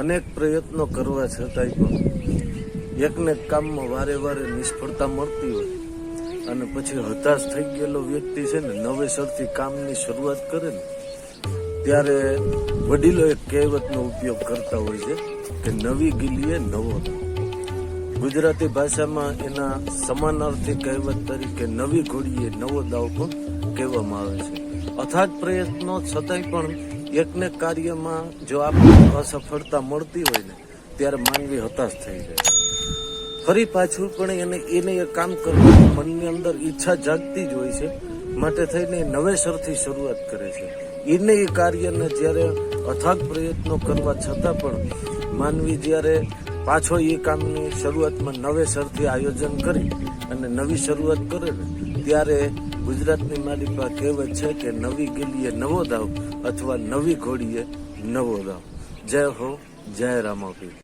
અનેક પ્રયત્નો કરવા છતાંય પણ એકને એક કામમાં વારે વારે નિષ્ફળતા મળતી હોય અને પછી હતાશ થઈ ગયેલો વ્યક્તિ છે ને નવેસરથી કામની શરૂઆત કરે ને ત્યારે વડીલો એક કહેવતનો ઉપયોગ કરતા હોય છે કે નવી ગીલીએ નવો દાવ. ગુજરાતી ભાષામાં એના સમાનાર્થી કહેવત તરીકે નવી ઘોડીએ નવો દાવ પણ કહેવામાં આવે છે. અથાગ પ્રયત્નો છતાંય પણ એકને કાર્યમાં જો આપણને અસફળતા મળતી હોય ને ત્યારે માનવી હતાશ થઈ જાય. ફરી પાછું પણ એને એ કામ કરવાની મનની અંદર ઈચ્છા જાગતી જ હોય છે, માટે થઈને નવેસરથી શરૂઆત કરે છે. એને એ કાર્યને જ્યારે અથાગ પ્રયત્નો કરવા છતાં પણ માનવી જ્યારે પાછો એ કામની શરૂઆતમાં નવેસરથી આયોજન કરી અને નવી શરૂઆત કરે ને ત્યારે ગુજરાતની મારી પાસે કહેવત છે કે નવી ગીલીએ નવો દાવ અથવા નવી ઘોડીએ નવો દાવ. જય હો, જય રામાપીર.